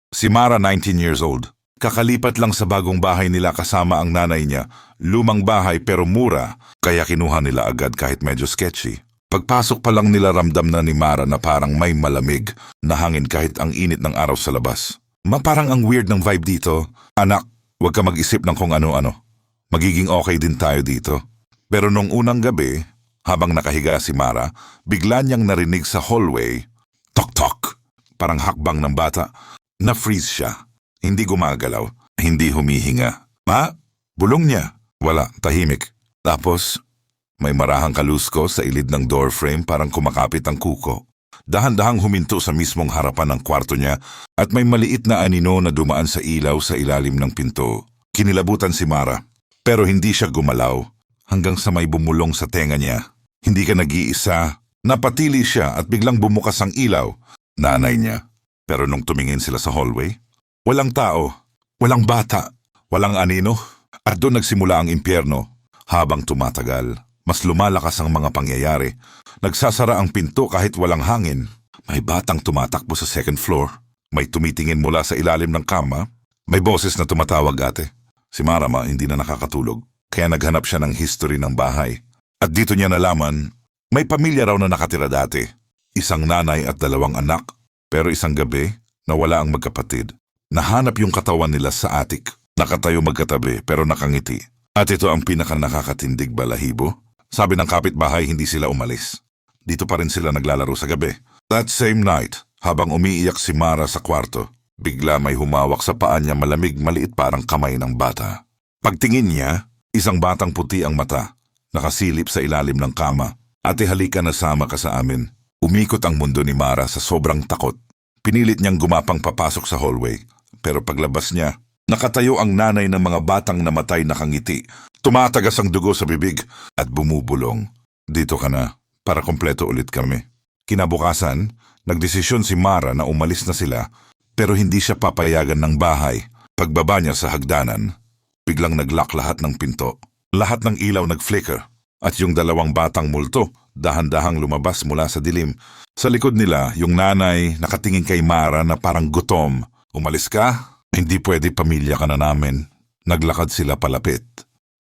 Si Mara 19 years old. Kakalipat lang sa bagong bahay nila kasama ang nanay niya. Lumang bahay pero mura, kaya kinuha nila agad kahit medyo sketchy. Pagpasok pa lang nila ramdam na ni Mara na parang may malamig na hangin kahit ang init ng araw sa labas. Parang ang weird ng vibe dito. Anak, huwag ka mag-isip ng kung ano-ano. Magiging okay din tayo dito. Pero nung unang gabi, habang nakahiga si Mara, bigla niyang narinig sa hallway, tok-tok, parang hakbang ng bata. Na-freeze siya. Hindi gumagalaw, hindi humihinga. Ma, bulong niya. Wala, tahimik. Tapos, may marahang kalusko sa ilid ng doorframe parang kumakapit ang kuko. Dahan-dahang huminto sa mismong harapan ng kwarto niya at may maliit na anino na dumaan sa ilaw sa ilalim ng pinto. Kinilabutan si Mara, pero hindi siya gumalaw hanggang sa may bumulong sa tenga niya. Hindi ka nag-iisa. Napatili siya at biglang bumukas ang ilaw. Nanay niya. Pero nung tumingin sila sa hallway, walang tao, walang bata, walang anino. At doon nagsimula ang impyerno. Habang tumatagal, mas lumalakas ang mga pangyayari. Nagsasara ang pinto kahit walang hangin. May batang tumatakbo sa second floor. May tumitingin mula sa ilalim ng kama. May boses na tumatawag ate. Si Mara hindi na nakakatulog. Kaya naghanap siya ng history ng bahay. At dito niya nalaman, may pamilya raw na nakatira dati. Isang nanay at 2 anak. Pero isang gabi, nawala ang magkapatid. Nahanap yung katawan nila sa attic. Nakatayo magkatabi pero nakangiti. At ito ang pinaka-nakakatindig balahibo. Sabi ng kapitbahay hindi sila umalis. Dito pa rin sila naglalaro sa gabi. That same night, habang umiiyak si Mara sa kwarto, bigla may humawak sa paa niya malamig maliit parang kamay ng bata. Pagtingin niya, isang batang puti ang mata. Nakasilip sa ilalim ng kama. Ate halika na sama ka sa amin. Umikot ang mundo ni Mara sa sobrang takot. Pinilit niyang gumapang papasok sa hallway. Pero paglabas niya, nakatayo ang nanay ng mga batang namatay nakangiti. Tumatagas ang dugo sa bibig at bumubulong. Dito ka na, para kompleto ulit kami. Kinabukasan, nagdesisyon si Mara na umalis na sila pero hindi siya papayagan ng bahay. Pagbaba niya sa hagdanan, biglang naglock lahat ng pinto. Lahat ng ilaw nag-flicker at yung 2 batang multo dahan-dahang lumabas mula sa dilim. Sa likod nila, yung nanay nakatingin kay Mara na parang gutom. Umalis ka? Hindi pwede, pamilya ka na namin. Naglakad sila palapit.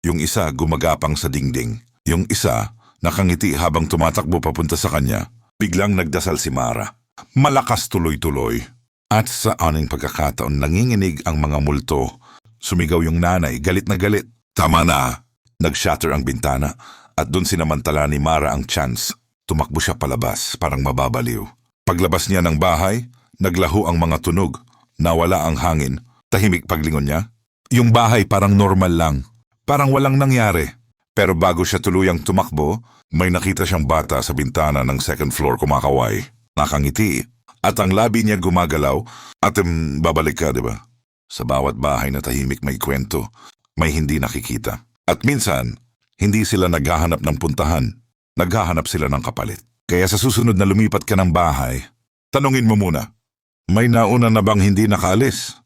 Yung isa gumagapang sa dingding. Yung isa nakangiti habang tumatakbo papunta sa kanya. Biglang nagdasal si Mara. Malakas tuloy-tuloy. At sa aning pagkakataon nanginginig ang mga multo. Sumigaw yung nanay, galit na galit. Tama na! Nag-shatter ang bintana. At doon sinamantala ni Mara ang chance. Tumakbo siya palabas, parang mababaliw. Paglabas niya ng bahay, naglaho ang mga tunog. Nawala ang hangin. Tahimik paglingon niya. Yung bahay parang normal lang. Parang walang nangyari. Pero bago siya tuluyang tumakbo, may nakita siyang bata sa bintana ng second floor kumakaway. Nakangiti. At ang labi niya gumagalaw. At babalik ka, diba? Sa bawat bahay na tahimik may kwento. May hindi nakikita. At minsan, hindi sila naghahanap ng puntahan. Naghahanap sila ng kapalit. Kaya sa susunod na lumipat ka ng bahay, tanungin mo muna, may nauna na bang hindi nakaalis?